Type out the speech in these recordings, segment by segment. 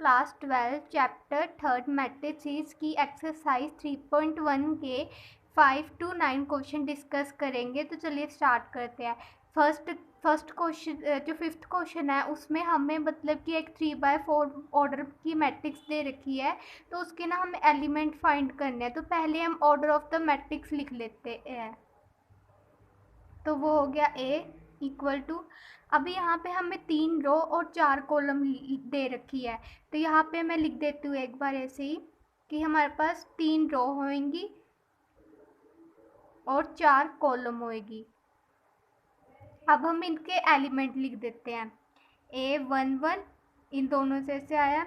Class 12 chapter 3 matrices की exercise 3.1 के 5 to 9 question discuss करेंगे। तो चलिए स्टार्ट करते हैं। फर्स्ट क्वेश्चन जो 5th क्वेश्चन है उसमें हमें मतलब कि एक 3/4 ऑर्डर की मैट्रिक्स दे रखी है, तो उसके ना हमें एलिमेंट फाइंड करने हैं। तो पहले हम ऑर्डर ऑफ द मैट्रिक्स लिख लेते हैं। तो वो हो गया A इक्वल टू, अभी यहाँ पे हमें 3 रो और 4 कॉलम दे रखी है। तो यहाँ पे मैं लिख देती हूँ एक बार ऐसे ही कि हमारे पास 3 रो होंगी और 4 कॉलम होएगी। अब हम इनके एलिमेंट लिख देते हैं। A11 इन दोनों से आया,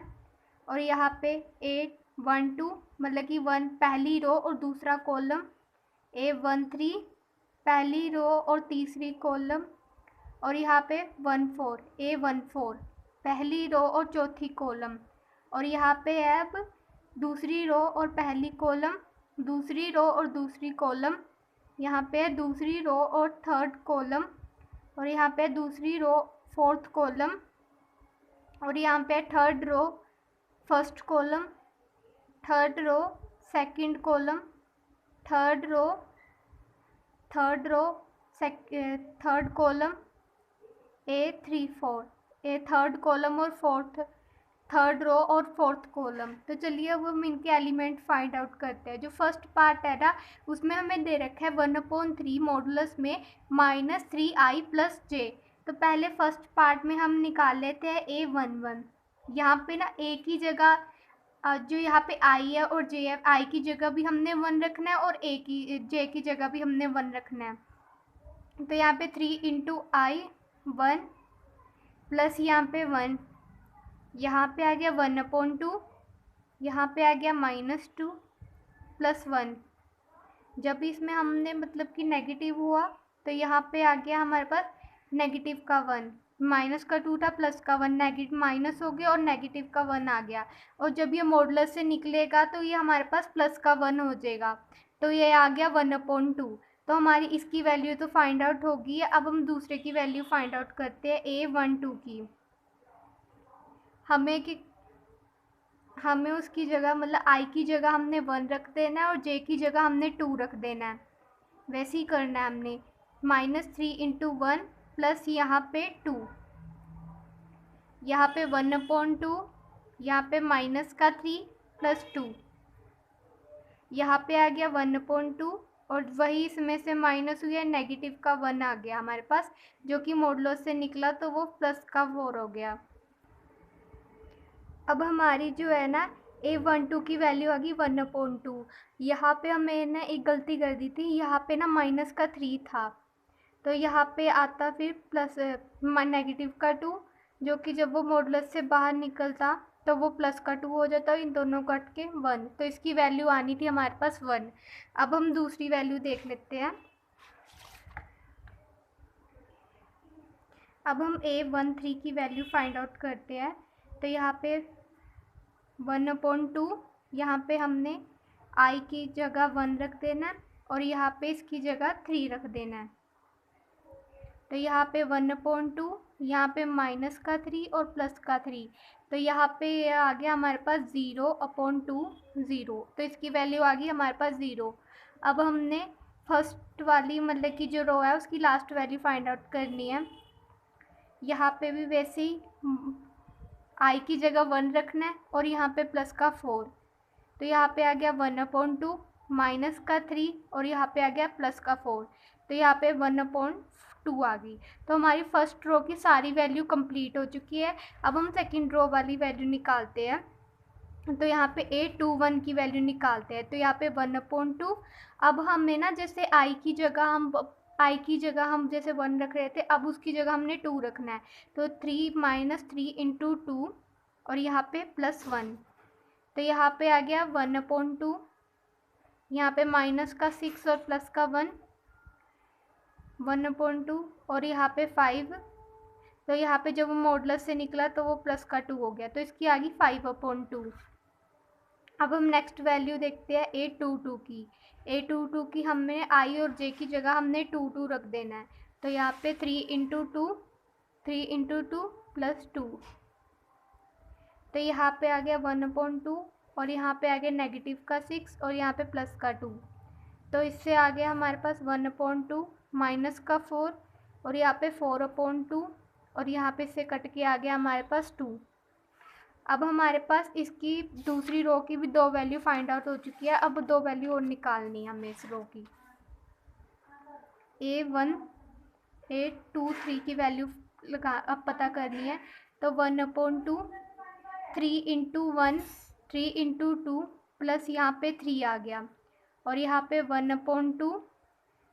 और यहाँ पे A12 मतलब कि 1 पहली रो और दूसरा कॉलम, A13 पहली रो और तीसरी कॉलम, और यहाँ पे 14 A14 पहली रो और चौथी कॉलम, और यहाँ पे है अब दूसरी रो और पहली कॉलम, दूसरी रो और दूसरी कॉलम, यहाँ पे दूसरी रो और थर्ड कॉलम, और यहाँ पे दूसरी रो फोर्थ कॉलम, और यहाँ पे third row first column, third row second column, third row third column, A34 A third column और थर्ड रो और फोर्थ कॉलम। तो चलिए अब हम इनके एलिमेंट फाइंड आउट करते हैं। जो फर्स्ट पार्ट है ना उसमें हमें दे रखा है 1/3 मॉडुलस में -3i + j। तो पहले फर्स्ट पार्ट में हम निकाल लेते हैं A11। यहाँ पे ना a की जगह जो यहाँ पे i है और j है, i की जगह भी हमने 1 रखना है और j की जगह भी हमने 1 रखना है। तो यहाँ पे 3 × i 1 प्लस यहाँ पे 1, यहाँ पे आ गया 1/2, यहाँ पे आ गया -2 प्लस 1। जब इसमें हमने मतलब कि नेगेटिव हुआ तो यहाँ पे आ गया हमारे पास नेगेटिव का 1, माइनस का 2 था प्लस का 1, नेगेटिव माइनस हो गया और नेगेटिव का 1 आ गया। और जब ये मॉडुलस से निकलेगा तो ये हमारे पास प्लस का 1 हो जाएगा, तो ये आ गया 1/2। तो हमारी इसकी वैल्यू तो फाइंड आउट होगी। अब हम दूसरे की वैल्यू फाइंड आउट करते हैं A12 की। हमें उसकी जगह मतलब i की जगह हमने 1 रख देना है और j की जगह हमने 2 रख देना है। वैसे ही करना है हमने। -3 × 1 प्लस यहाँ पे 2, यहाँ पे 1/2, यहाँ पे -3 प्लस 2, यहाँ पे आ गया 1/2, और वही इसमें से माइनस हुआ नेगेटिव का 1 आ गया हमारे पास, जो कि मॉडुलस से निकला तो वो प्लस का 4 हो गया। अब हमारी जो है ना A12 की वैल्यू आ गई 1/2। यहाँ पे हमें ना एक गलती कर दी थी, यहाँ पे ना -3 था, तो यहाँ पे आता फिर प्लस नेगेटिव का 2, जो कि जब वो मॉडुलस से बाहर निकलता तो वो प्लस का 2 हो जाता, इन दोनों कट के 1। तो इसकी वैल्यू आनी थी हमारे पास 1। अब हम दूसरी वैल्यू देख लेते हैं। अब हम A13 की वैल्यू फाइंड आउट करते हैं। तो यहाँ पे 1/2, यहाँ पे हमने i की जगह 1 रख देना है और यहाँ पे इसकी जगह 3 रख देना है। तो यहाँ पे 1/2, यहाँ पे -3 और प्लस का 3, तो यहाँ पे आ गया हमारे पास 0/2 0। तो इसकी वैल्यू आ गई हमारे पास 0। अब हमने फर्स्ट वाली मतलब कि जो रो है उसकी लास्ट वैल्यू फाइंड आउट करनी है। यहाँ पे भी वैसे ही i की जगह 1 रखना है और यहाँ पे प्लस का 4, तो यहाँ पे आ गया 1/2 -3 और यहाँ पे आ गया प्लस का 4, तो यहाँ पे 1/2 आ गई। तो हमारी फर्स्ट रो की सारी वैल्यू कंप्लीट हो चुकी है। अब हम सेकंड रो वाली वैल्यू निकालते हैं। तो यहाँ पे A21 की वैल्यू निकालते हैं। तो यहाँ पे 1/2, अब हमें ना जैसे i की जगह हम जैसे 1 रख रहे थे, अब उसकी जगह हमने 2 रखना है। तो 3 -3 × 2 और यहाँ पे +1, तो यहाँ पे आ गया 1/2, यहाँ पे माइनस का 6 और प्लस का 1, 1/2 और यहाँ पे 5। तो यहाँ पे जब वो मॉडुलस से निकला तो वो प्लस का 2 हो गया, तो इसकी आ गई 5/2। अब हम नेक्स्ट वैल्यू देखते हैं A22 की। A22 की हमने i और j की जगह हमने 2 रख देना है। तो यहाँ पे 3 × 2 + 2, तो यहाँ पे आ गया 1/2 और यहाँ पे आ गया नेगेटिव का 6 और यहाँ पे प्लस का 2। तो इससे आ गया हमारे पास 1/2 माइनस का 4 और यहाँ पे 4/2 और यहाँ पे से कट के आ गया हमारे पास 2। अब हमारे पास इसकी दूसरी रो की भी 2 वैल्यू फाइंड आउट हो चुकी है। अब 2 वैल्यू और निकालनी है हमें इस रो की। A1 A2 3 की वैल्यू लगा अब पता करनी है। तो 1/2 3 इंटू 1 3 इंटू 2 प्लस यहाँ पे 3 आ गया और यहाँ पे 1/2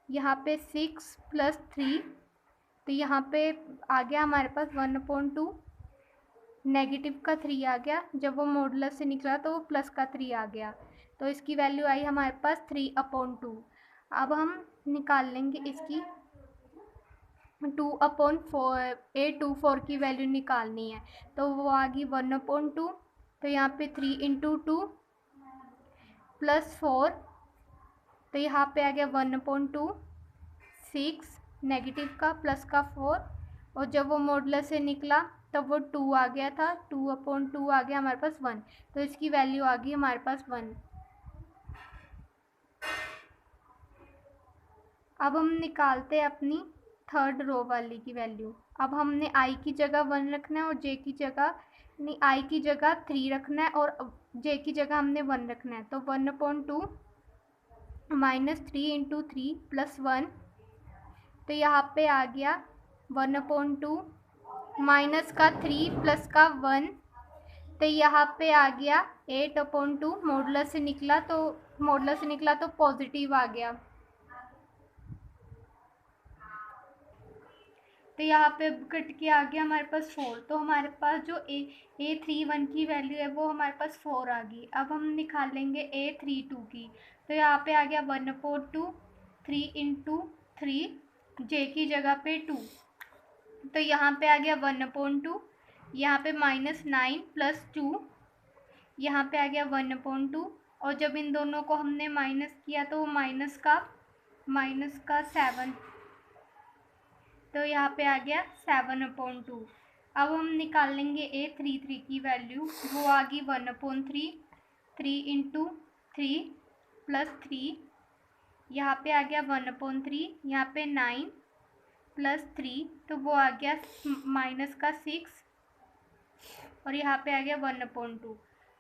यहाँ पे 6 प्लस 3। तो यहाँ पे आ गया हमारे पास 1/2 नेगेटिव का 3 आ गया। जब वो मॉडुलस से निकला तो वो प्लस का 3 आ गया। तो इसकी वैल्यू आई हमारे पास 3/2। अब हम निकाल लेंगे इसकी 2/4 A24 की वैल्यू निकालनी है। तो वो आ गई 1/2। तो यहाँ पे 3 इंटू 2 प्लस 4। तो यहाँ पे आ गया 1/2 6 नेगेटिव का प्लस का 4 और जब वो मॉडुलस से निकला तब वो 2 आ गया था। 2/2 आ गया हमारे पास 1। तो इसकी वैल्यू आ गई हमारे पास 1। अब हम निकालते हैं अपनी थर्ड रो वाली की वैल्यू। अब हमने i की जगह 1 रखना है और j की जगह नहीं i की जगह 3 रखना है और j की जगह हमने 1 रखना है। तो 1/2 माइनस 3 इंटू 3 प्लस 1। तो यहाँ पे आ गया 1/2 माइनस का 3 प्लस का 1। तो यहाँ पे आ गया 8/2 मॉडुलस से निकला तो पॉजिटिव आ गया। तो यहाँ पे कट के आ गया हमारे पास 4। तो हमारे पास जो A31 की वैल्यू है वो हमारे पास 4 आ गई। अब हम निकाल लेंगे A32 की। तो यहाँ पे आ गया 1/2 3 इंटू 3 j की जगह पे 2। तो यहाँ पे आ गया 1/2 यहाँ पे -9 प्लस 2 यहाँ पे आ गया 1/2 और जब इन दोनों को हमने माइनस किया तो वो माइनस का 7। तो यहाँ पे आ गया 7/2। अब हम निकाल लेंगे A33 की वैल्यू। वो आ गई 1/3 3 इंटू 3 प्लस 3। यहाँ पे आ गया 1/3 यहाँ पे 9 प्लस 3। तो वो आ गया माइनस का 6 और यहाँ पे आ गया 1/2।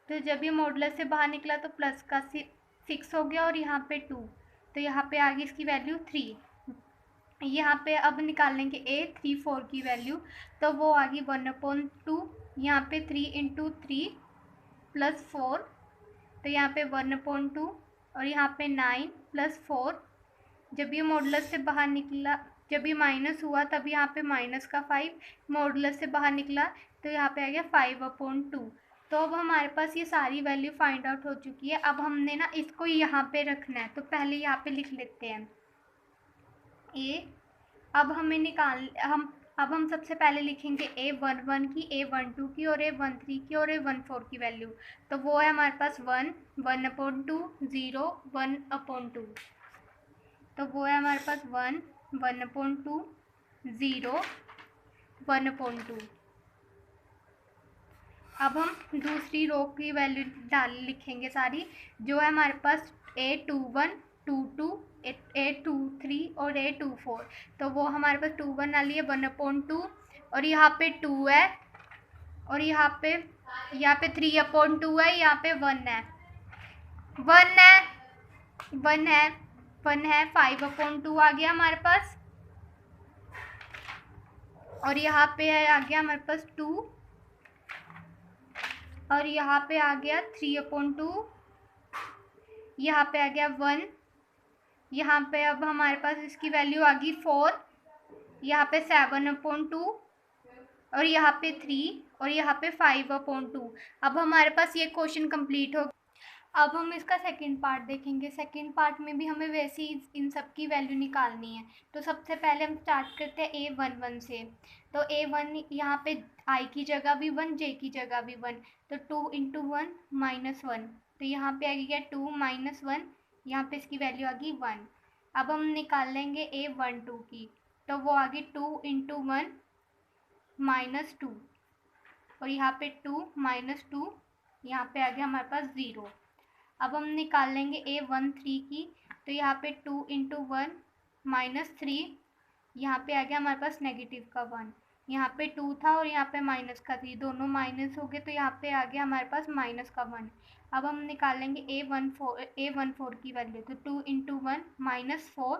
तो जब ये मॉडुलस से बाहर निकला तो प्लस का 6 हो गया और यहाँ पे 2। तो यहाँ पे आ गई इसकी वैल्यू 3। यहाँ पे अब निकाल लेंगे A34 की वैल्यू। तो वो आ गई 1/2 यहाँ पे 3 इंटू 3 प्लस 4। तो यहाँ पे 1/2 और यहाँ पे 9 प्लस 4। जब ये मॉडुलस से बाहर निकला जब ये माइनस हुआ तब यहाँ पे माइनस का 5 मॉडुलस से बाहर निकला तो यहाँ पे आ गया 5/2। तो अब हमारे पास ये सारी वैल्यू फाइंड आउट हो चुकी है। अब हमने ना इसको यहाँ पे रखना है। तो पहले यहाँ पे लिख लेते हैं अब हम सबसे पहले लिखेंगे A11 की A12 की और A13 की और A14 की वैल्यू। तो वो है हमारे पास 1 1/2 0 1/2। तो वो है हमारे पास 1 1/2 0 1/2। अब हम दूसरी रो की वैल्यू लिखेंगे सारी, जो है हमारे पास A21 22 A23 और A24। तो वो हमारे पास 21 वाली है 1/2 और यहाँ पे 2 है और यहाँ पे 3/2 है। यहाँ पे 1 है 5/2 आ गया हमारे पास और यहाँ पे है आ गया हमारे पास 2 और यहाँ पे आ गया 3/2। यहाँ पे आ गया 1। यहाँ पे अब हमारे पास इसकी वैल्यू आ गई 4। यहाँ पे 7/2 और यहाँ पे 3 और यहाँ पे 5/2। अब हमारे पास ये क्वेश्चन कंप्लीट हो। अब हम इसका सेकंड पार्ट देखेंगे। सेकंड पार्ट में भी हमें वैसे ही इन सब की वैल्यू निकालनी है। तो सबसे पहले हम स्टार्ट करते हैं A11 से। तो A1 यहाँ पे i की जगह भी 1 j की जगह भी 1। तो 2 इंटू 1 -1। तो यहाँ पे आ गया 2 -1। यहाँ पे इसकी वैल्यू आ गई 1। अब हम निकाल लेंगे A12 की। तो वो आ गई 2 इंटू 1 -2। और यहाँ पे 2 माइनस 2, यहाँ पे आ गया हमारे पास 0। अब हम निकाल लेंगे A13 की, तो यहाँ पे 2 इंटू 1 माइनस 3, यहाँ पे आ गया हमारे पास नेगेटिव का 1, यहाँ पे 2 था और यहाँ पे माइनस का 3, दोनों माइनस हो गए तो यहाँ पे आ गया हमारे पास माइनस का 1। अब हम निकाल लेंगे A14 की वैल्यू, तो 2 इंटू 1 माइनस 4,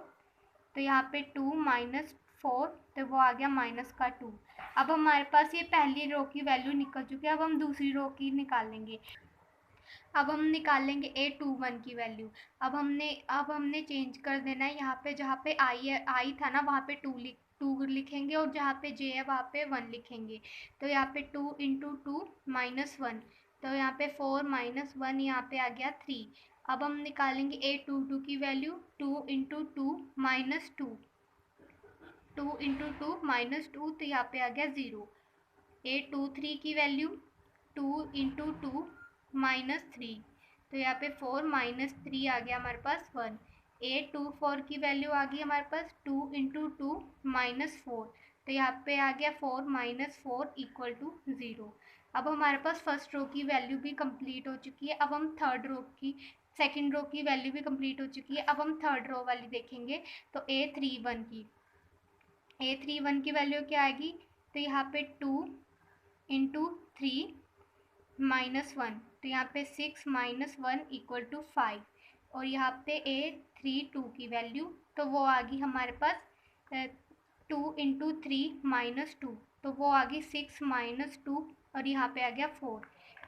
तो यहाँ पे 2 माइनस 4, तो वो आ गया माइनस का 2। अब हमारे पास ये पहली रो की वैल्यू निकल चुकी है, अब हम दूसरी रो की निकाल लेंगे। अब हम निकाल लेंगे A21 की वैल्यू। अब हमने चेंज कर देना है, यहाँ पे जहाँ पे आई था ना वहाँ पे 2 लिखेंगे और जहाँ पे J है वहाँ पे 1 लिखेंगे। तो यहाँ पे 2 इंटू 2 माइनस 1, तो यहाँ पे 4 माइनस 1, यहाँ पे आ गया 3। अब हम निकालेंगे A22 की value, 2 into 2 minus 2, 2 into 2 minus 2, तो यहाँ पे आ गया 0। A23 की वैल्यू, 2 इंटू 2 माइनस 3, तो यहाँ पे 4 माइनस 3 आ गया हमारे पास 1। A24 की वैल्यू आ गई हमारे पास 2 इंटू 2 माइनस 4, तो यहाँ पे आ गया 4 माइनस 4 इक्वल टू 0। अब हमारे पास फर्स्ट रो की वैल्यू भी कंप्लीट हो चुकी है। अब हम सेकेंड रो की वैल्यू भी कंप्लीट हो चुकी है। अब हम थर्ड रो वाली देखेंगे, तो A31 की वैल्यू क्या आएगी, तो यहाँ पे 2 इंटू 3 माइनस 1, तो यहाँ पे 6 माइनस 1 इक्वल टू 5। और यहाँ पे A32 की वैल्यू, तो वो आ गई हमारे पास 2 इंटू 3 माइनस 2, तो वो आ गई 6 माइनस 2, और यहाँ पे आ गया 4।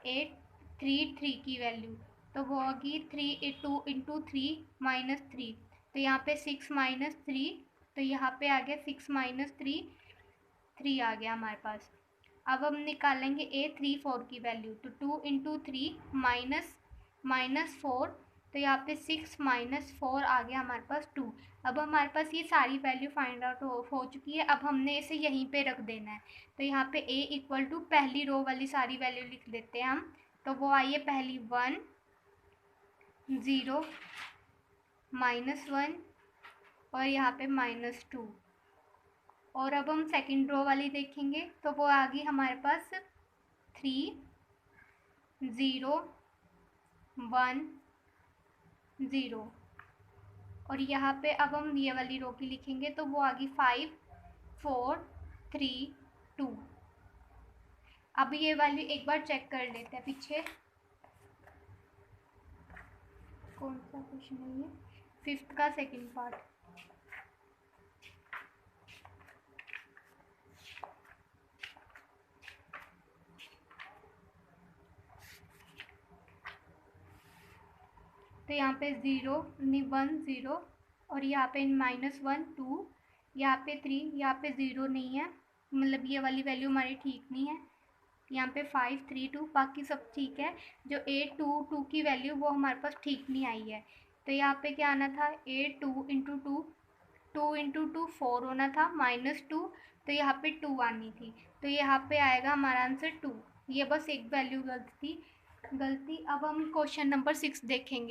A33 की वैल्यू, तो वो आ गई 2 इंटू 3 माइनस 3, तो यहाँ पे 6 माइनस 3, तो यहाँ पे आ गया 6 माइनस 3 आ गया हमारे पास। अब हम निकालेंगे A34 की वैल्यू, तो 2 इंटू 3 माइनस 4, तो यहाँ पे 6 माइनस 4 आ गया हमारे पास 2। अब हमारे पास ये सारी वैल्यू फाइंड आउट हो चुकी है। अब हमने इसे यहीं पे रख देना है, तो यहाँ पे A इक्वल टू पहली रो वाली सारी वैल्यू लिख देते हैं हम, तो वो आई है पहली 1 0 माइनस 1 और यहाँ पे माइनस 2। और अब हम सेकंड रो वाली देखेंगे, तो वो आ गई हमारे पास 3 0 1 0। और यहाँ पे अब हम ये वाली रो की लिखेंगे, तो वो आ गई 5 4 3 2। अब ये वाली एक बार चेक कर लेते हैं पीछे कौन सा क्वेश्चन है, ये 5th का सेकंड पार्ट। तो यहाँ पे 0 1 0 और यहाँ पे -1 2, यहाँ पे 3, यहाँ पे 0 नहीं है, मतलब ये वाली वैल्यू हमारी ठीक नहीं है। यहाँ पे 5 3 2 बाकी सब ठीक है। जो A22 की वैल्यू वो हमारे पास ठीक नहीं आई है। तो यहाँ पे क्या आना था, A2 इंटू 2 इंटू 2 4 होना था, -2, तो यहाँ पे 2 आनी थी, तो यहाँ पे आएगा हमारा आंसर 2। ये बस एक वैल्यू गलती। अब हम क्वेश्चन नंबर 6 देखेंगे।